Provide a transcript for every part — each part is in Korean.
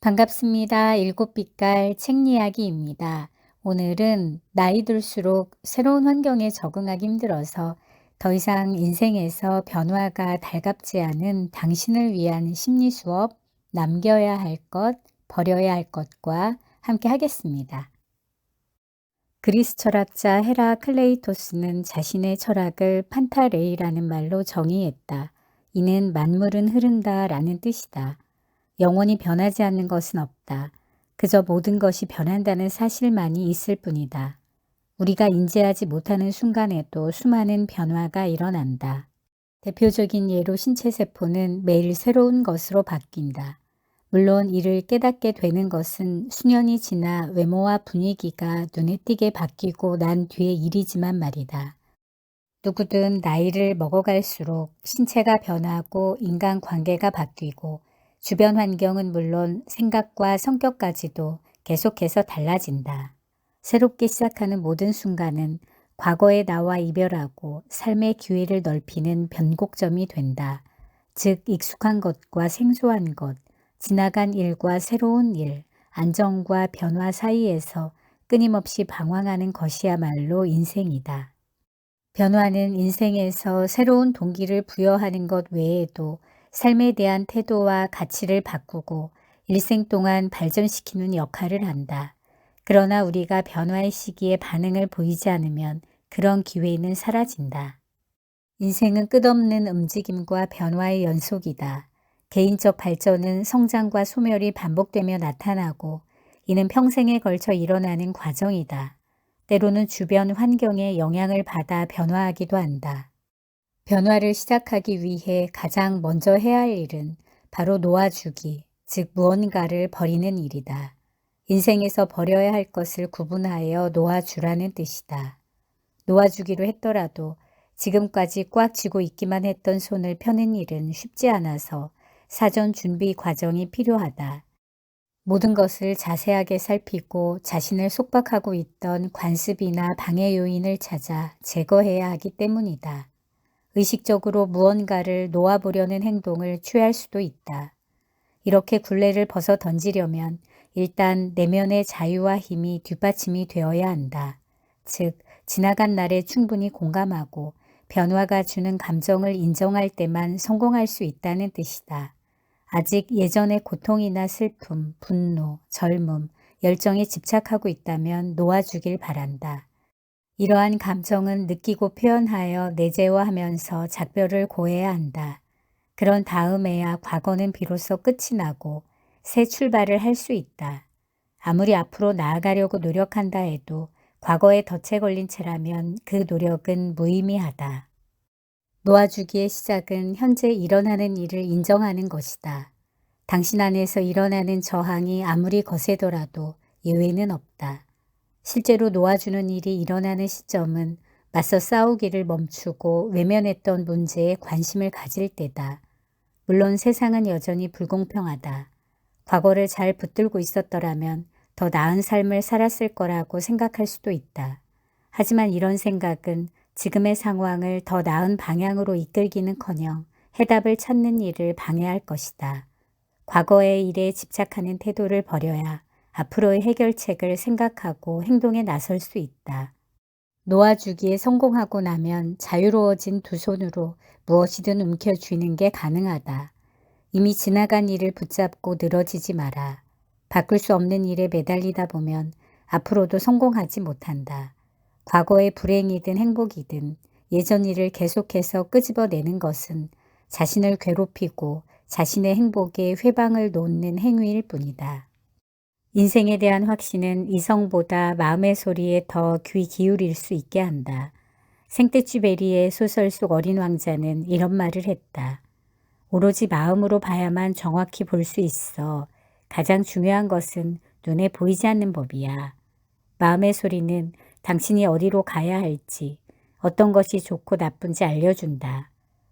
반갑습니다. 일곱빛깔 책 이야기입니다. 오늘은 나이 들수록 새로운 환경에 적응하기 힘들어서 더 이상 인생에서 변화가 달갑지 않은 당신을 위한 심리 수업, 남겨야 할 것, 버려야 할 것과 함께 하겠습니다. 그리스 철학자 헤라클레이토스는 자신의 철학을 판타레이라는 말로 정의했다. 이는 만물은 흐른다라는 뜻이다. 영원히 변하지 않는 것은 없다. 그저 모든 것이 변한다는 사실만이 있을 뿐이다. 우리가 인지하지 못하는 순간에도 수많은 변화가 일어난다. 대표적인 예로 신체 세포는 매일 새로운 것으로 바뀐다. 물론 이를 깨닫게 되는 것은 수년이 지나 외모와 분위기가 눈에 띄게 바뀌고 난 뒤의 일이지만 말이다. 누구든 나이를 먹어갈수록 신체가 변하고 인간관계가 바뀌고 주변 환경은 물론 생각과 성격까지도 계속해서 달라진다. 새롭게 시작하는 모든 순간은 과거의 나와 이별하고 삶의 기회를 넓히는 변곡점이 된다. 즉 익숙한 것과 생소한 것, 지나간 일과 새로운 일, 안정과 변화 사이에서 끊임없이 방황하는 것이야말로 인생이다. 변화는 인생에서 새로운 동기를 부여하는 것 외에도 삶에 대한 태도와 가치를 바꾸고 일생 동안 발전시키는 역할을 한다. 그러나 우리가 변화의 시기에 반응을 보이지 않으면 그런 기회는 사라진다. 인생은 끝없는 움직임과 변화의 연속이다. 개인적 발전은 성장과 소멸이 반복되며 나타나고 이는 평생에 걸쳐 일어나는 과정이다. 때로는 주변 환경에 영향을 받아 변화하기도 한다. 변화를 시작하기 위해 가장 먼저 해야 할 일은 바로 놓아주기, 즉 무언가를 버리는 일이다. 인생에서 버려야 할 것을 구분하여 놓아주라는 뜻이다. 놓아주기로 했더라도 지금까지 꽉 쥐고 있기만 했던 손을 펴는 일은 쉽지 않아서 사전 준비 과정이 필요하다. 모든 것을 자세하게 살피고 자신을 속박하고 있던 관습이나 방해 요인을 찾아 제거해야 하기 때문이다. 의식적으로 무언가를 놓아보려는 행동을 취할 수도 있다. 이렇게 굴레를 벗어 던지려면 일단 내면의 자유와 힘이 뒷받침이 되어야 한다. 즉, 지나간 날에 충분히 공감하고 변화가 주는 감정을 인정할 때만 성공할 수 있다는 뜻이다. 아직 예전의 고통이나 슬픔, 분노, 젊음, 열정에 집착하고 있다면 놓아주길 바란다. 이러한 감정은 느끼고 표현하여 내재화하면서 작별을 고해야 한다. 그런 다음에야 과거는 비로소 끝이 나고 새 출발을 할 수 있다. 아무리 앞으로 나아가려고 노력한다 해도 과거에 덫에 걸린 채라면 그 노력은 무의미하다. 놓아주기의 시작은 현재 일어나는 일을 인정하는 것이다. 당신 안에서 일어나는 저항이 아무리 거세더라도 예외는 없다. 실제로 놓아주는 일이 일어나는 시점은 맞서 싸우기를 멈추고 외면했던 문제에 관심을 가질 때다. 물론 세상은 여전히 불공평하다. 과거를 잘 붙들고 있었더라면 더 나은 삶을 살았을 거라고 생각할 수도 있다. 하지만 이런 생각은 지금의 상황을 더 나은 방향으로 이끌기는커녕 해답을 찾는 일을 방해할 것이다. 과거의 일에 집착하는 태도를 버려야 앞으로의 해결책을 생각하고 행동에 나설 수 있다. 놓아주기에 성공하고 나면 자유로워진 두 손으로 무엇이든 움켜쥐는 게 가능하다. 이미 지나간 일을 붙잡고 늘어지지 마라. 바꿀 수 없는 일에 매달리다 보면 앞으로도 성공하지 못한다. 과거의 불행이든 행복이든 예전 일을 계속해서 끄집어내는 것은 자신을 괴롭히고 자신의 행복에 회방을 놓는 행위일 뿐이다. 인생에 대한 확신은 이성보다 마음의 소리에 더 귀 기울일 수 있게 한다. 생떼쥐베리의 소설 속 어린 왕자는 이런 말을 했다. 오로지 마음으로 봐야만 정확히 볼 수 있어. 가장 중요한 것은 눈에 보이지 않는 법이야. 마음의 소리는 당신이 어디로 가야 할지, 어떤 것이 좋고 나쁜지 알려준다.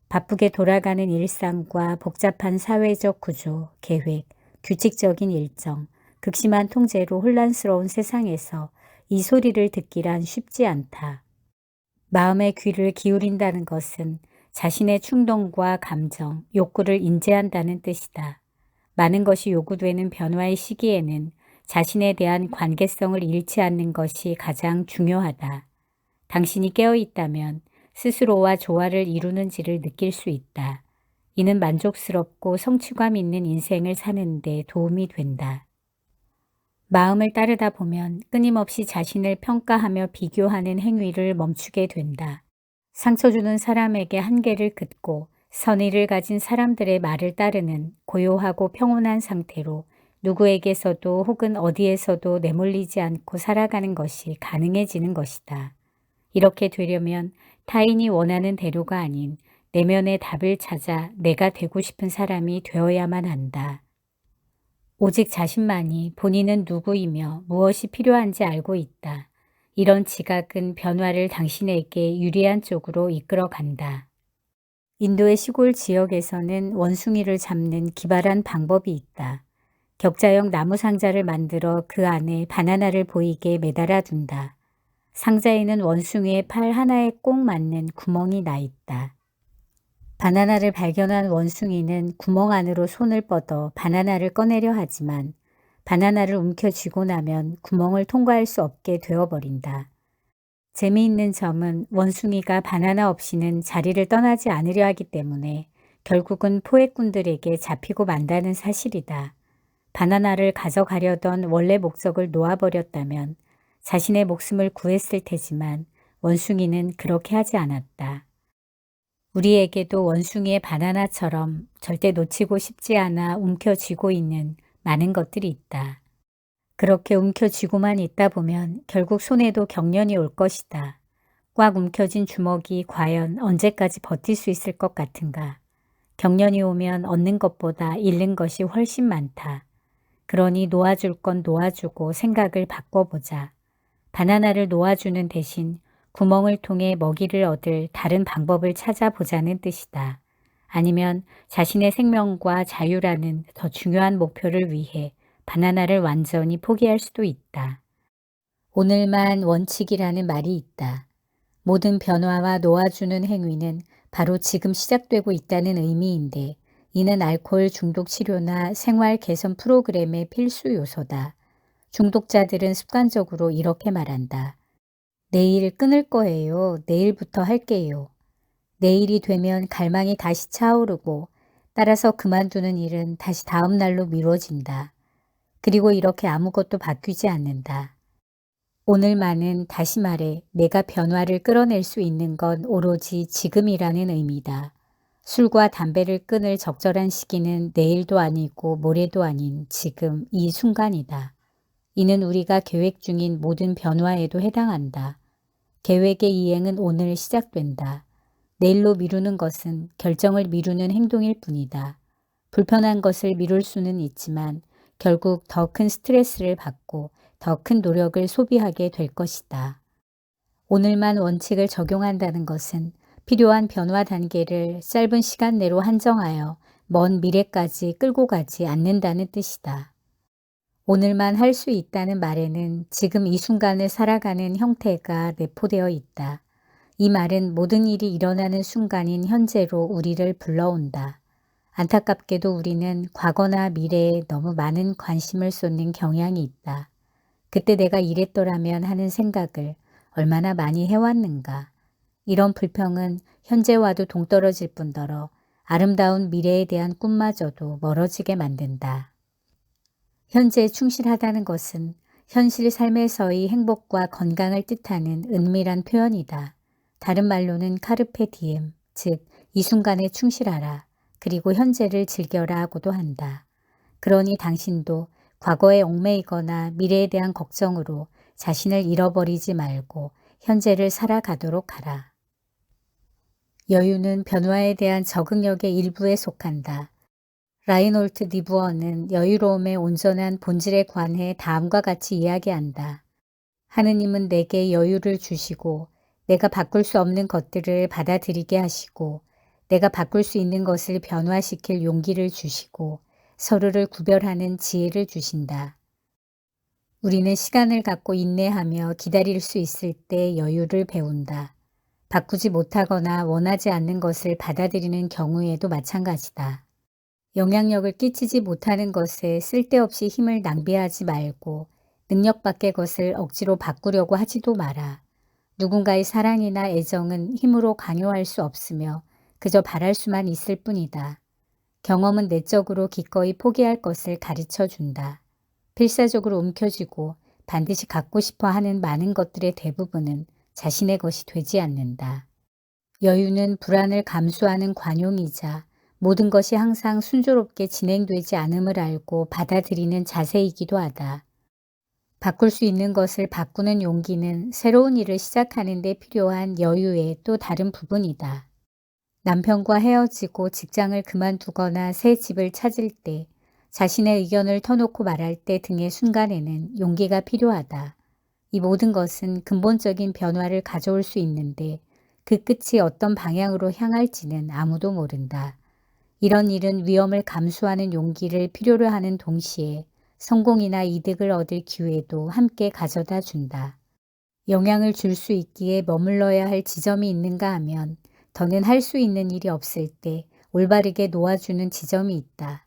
바쁘게 돌아가는 일상과 복잡한 사회적 구조, 계획, 규칙적인 일정, 극심한 통제로 혼란스러운 세상에서 이 소리를 듣기란 쉽지 않다. 마음의 귀를 기울인다는 것은 자신의 충동과 감정, 욕구를 인지한다는 뜻이다. 많은 것이 요구되는 변화의 시기에는 자신에 대한 관계성을 잃지 않는 것이 가장 중요하다. 당신이 깨어 있다면 스스로와 조화를 이루는지를 느낄 수 있다. 이는 만족스럽고 성취감 있는 인생을 사는 데 도움이 된다. 마음을 따르다 보면 끊임없이 자신을 평가하며 비교하는 행위를 멈추게 된다. 상처 주는 사람에게 한계를 긋고 선의를 가진 사람들의 말을 따르는 고요하고 평온한 상태로 누구에게서도 혹은 어디에서도 내몰리지 않고 살아가는 것이 가능해지는 것이다. 이렇게 되려면 타인이 원하는 대로가 아닌 내면의 답을 찾아 내가 되고 싶은 사람이 되어야만 한다. 오직 자신만이 본인은 누구이며 무엇이 필요한지 알고 있다. 이런 지각은 변화를 당신에게 유리한 쪽으로 이끌어 간다. 인도의 시골 지역에서는 원숭이를 잡는 기발한 방법이 있다. 격자형 나무 상자를 만들어 그 안에 바나나를 보이게 매달아 둔다. 상자에는 원숭이의 팔 하나에 꼭 맞는 구멍이 나 있다. 바나나를 발견한 원숭이는 구멍 안으로 손을 뻗어 바나나를 꺼내려 하지만 바나나를 움켜쥐고 나면 구멍을 통과할 수 없게 되어버린다. 재미있는 점은 원숭이가 바나나 없이는 자리를 떠나지 않으려 하기 때문에 결국은 포획꾼들에게 잡히고 만다는 사실이다. 바나나를 가져가려던 원래 목적을 놓아버렸다면 자신의 목숨을 구했을 테지만 원숭이는 그렇게 하지 않았다. 우리에게도 원숭이의 바나나처럼 절대 놓치고 싶지 않아 움켜쥐고 있는 많은 것들이 있다. 그렇게 움켜쥐고만 있다 보면 결국 손에도 경련이 올 것이다. 꽉 움켜진 주먹이 과연 언제까지 버틸 수 있을 것 같은가. 경련이 오면 얻는 것보다 잃는 것이 훨씬 많다. 그러니 놓아줄 건 놓아주고 생각을 바꿔보자. 바나나를 놓아주는 대신 구멍을 통해 먹이를 얻을 다른 방법을 찾아보자는 뜻이다. 아니면 자신의 생명과 자유라는 더 중요한 목표를 위해 바나나를 완전히 포기할 수도 있다. 오늘만 원칙이라는 말이 있다. 모든 변화와 놓아주는 행위는 바로 지금 시작되고 있다는 의미인데 이는 알코올 중독 치료나 생활 개선 프로그램의 필수 요소다. 중독자들은 습관적으로 이렇게 말한다. 내일 끊을 거예요. 내일부터 할게요. 내일이 되면 갈망이 다시 차오르고 따라서 그만두는 일은 다시 다음 날로 미뤄진다. 그리고 이렇게 아무것도 바뀌지 않는다. 오늘만은 다시 말해 내가 변화를 끌어낼 수 있는 건 오로지 지금이라는 의미다. 술과 담배를 끊을 적절한 시기는 내일도 아니고 모레도 아닌 지금 이 순간이다. 이는 우리가 계획 중인 모든 변화에도 해당한다. 계획의 이행은 오늘 시작된다. 내일로 미루는 것은 결정을 미루는 행동일 뿐이다. 불편한 것을 미룰 수는 있지만 결국 더 큰 스트레스를 받고 더 큰 노력을 소비하게 될 것이다. 오늘만 원칙을 적용한다는 것은 필요한 변화 단계를 짧은 시간 내로 한정하여 먼 미래까지 끌고 가지 않는다는 뜻이다. 오늘만 할 수 있다는 말에는 지금 이 순간을 살아가는 형태가 내포되어 있다. 이 말은 모든 일이 일어나는 순간인 현재로 우리를 불러온다. 안타깝게도 우리는 과거나 미래에 너무 많은 관심을 쏟는 경향이 있다. 그때 내가 이랬더라면 하는 생각을 얼마나 많이 해왔는가. 이런 불평은 현재와도 동떨어질 뿐더러 아름다운 미래에 대한 꿈마저도 멀어지게 만든다. 현재에 충실하다는 것은 현실 삶에서의 행복과 건강을 뜻하는 은밀한 표현이다. 다른 말로는 카르페 디엠, 즉 이 순간에 충실하라. 그리고 현재를 즐겨라 하고도 한다. 그러니 당신도 과거에 얽매이거나 미래에 대한 걱정으로 자신을 잃어버리지 말고 현재를 살아가도록 하라. 여유는 변화에 대한 적응력의 일부에 속한다. 라이놀트 니부어는 여유로움의 온전한 본질에 관해 다음과 같이 이야기한다. 하느님은 내게 여유를 주시고 내가 바꿀 수 없는 것들을 받아들이게 하시고 내가 바꿀 수 있는 것을 변화시킬 용기를 주시고 서로를 구별하는 지혜를 주신다. 우리는 시간을 갖고 인내하며 기다릴 수 있을 때 여유를 배운다. 바꾸지 못하거나 원하지 않는 것을 받아들이는 경우에도 마찬가지다. 영향력을 끼치지 못하는 것에 쓸데없이 힘을 낭비하지 말고 능력 밖의 것을 억지로 바꾸려고 하지도 마라. 누군가의 사랑이나 애정은 힘으로 강요할 수 없으며 그저 바랄 수만 있을 뿐이다. 경험은 내적으로 기꺼이 포기할 것을 가르쳐 준다. 필사적으로 움켜쥐고 반드시 갖고 싶어 하는 많은 것들의 대부분은 자신의 것이 되지 않는다. 여유는 불안을 감수하는 관용이자 모든 것이 항상 순조롭게 진행되지 않음을 알고 받아들이는 자세이기도 하다. 바꿀 수 있는 것을 바꾸는 용기는 새로운 일을 시작하는 데 필요한 여유의 또 다른 부분이다. 남편과 헤어지고 직장을 그만두거나 새 집을 찾을 때, 자신의 의견을 터놓고 말할 때 등의 순간에는 용기가 필요하다. 이 모든 것은 근본적인 변화를 가져올 수 있는데 그 끝이 어떤 방향으로 향할지는 아무도 모른다. 이런 일은 위험을 감수하는 용기를 필요로 하는 동시에 성공이나 이득을 얻을 기회도 함께 가져다 준다. 영향을 줄 수 있기에 머물러야 할 지점이 있는가 하면 더는 할 수 있는 일이 없을 때 올바르게 놓아주는 지점이 있다.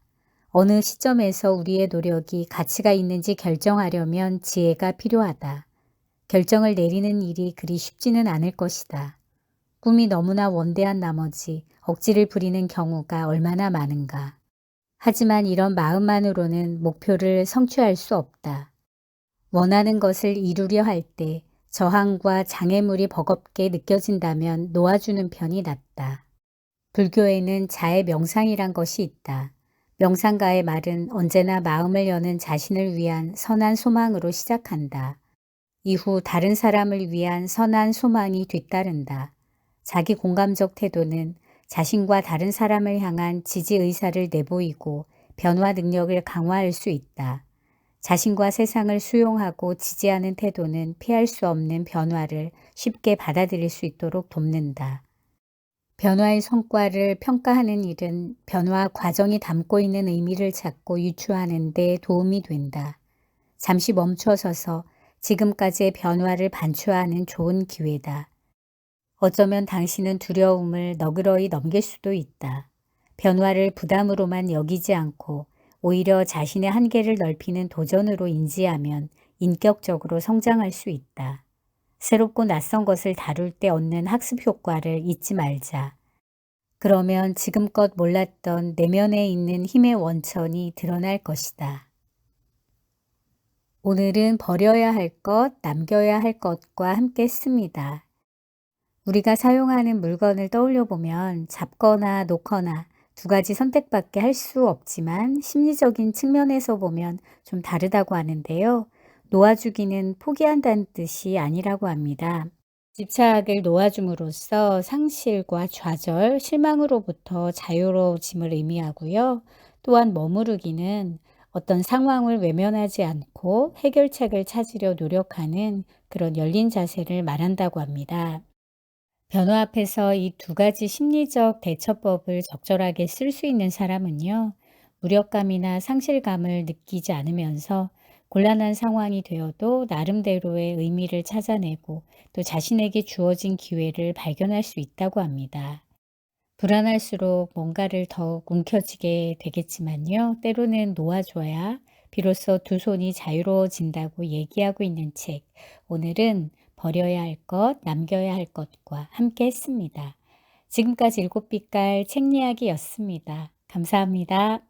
어느 시점에서 우리의 노력이 가치가 있는지 결정하려면 지혜가 필요하다. 결정을 내리는 일이 그리 쉽지는 않을 것이다. 꿈이 너무나 원대한 나머지 억지를 부리는 경우가 얼마나 많은가. 하지만 이런 마음만으로는 목표를 성취할 수 없다. 원하는 것을 이루려 할 때 저항과 장애물이 버겁게 느껴진다면 놓아주는 편이 낫다. 불교에는 자의 명상이란 것이 있다. 명상가의 말은 언제나 마음을 여는 자신을 위한 선한 소망으로 시작한다. 이후 다른 사람을 위한 선한 소망이 뒤따른다. 자기 공감적 태도는 자신과 다른 사람을 향한 지지 의사를 내보이고 변화 능력을 강화할 수 있다. 자신과 세상을 수용하고 지지하는 태도는 피할 수 없는 변화를 쉽게 받아들일 수 있도록 돕는다. 변화의 성과를 평가하는 일은 변화 과정이 담고 있는 의미를 찾고 유추하는 데 도움이 된다. 잠시 멈춰서서 지금까지의 변화를 반추하는 좋은 기회다. 어쩌면 당신은 두려움을 너그러이 넘길 수도 있다. 변화를 부담으로만 여기지 않고 오히려 자신의 한계를 넓히는 도전으로 인지하면 인격적으로 성장할 수 있다. 새롭고 낯선 것을 다룰 때 얻는 학습 효과를 잊지 말자. 그러면 지금껏 몰랐던 내면에 있는 힘의 원천이 드러날 것이다. 오늘은 버려야 할 것, 남겨야 할 것과 함께 했습니다. 우리가 사용하는 물건을 떠올려 보면 잡거나 놓거나 두 가지 선택밖에 할 수 없지만 심리적인 측면에서 보면 좀 다르다고 하는데요. 놓아주기는 포기한다는 뜻이 아니라고 합니다. 집착을 놓아줌으로써 상실과 좌절, 실망으로부터 자유로워짐을 의미하고요. 또한 머무르기는 어떤 상황을 외면하지 않고 해결책을 찾으려 노력하는 그런 열린 자세를 말한다고 합니다. 변화 앞에서 이 두 가지 심리적 대처법을 적절하게 쓸 수 있는 사람은요, 무력감이나 상실감을 느끼지 않으면서 곤란한 상황이 되어도 나름대로의 의미를 찾아내고 또 자신에게 주어진 기회를 발견할 수 있다고 합니다. 불안할수록 뭔가를 더욱 움켜쥐게 되겠지만요, 때로는 놓아줘야 비로소 두 손이 자유로워진다고 얘기하고 있는 책. 오늘은 버려야 할 것, 남겨야 할 것과 함께 했습니다. 지금까지 일곱 빛깔 책 이야기였습니다. 감사합니다.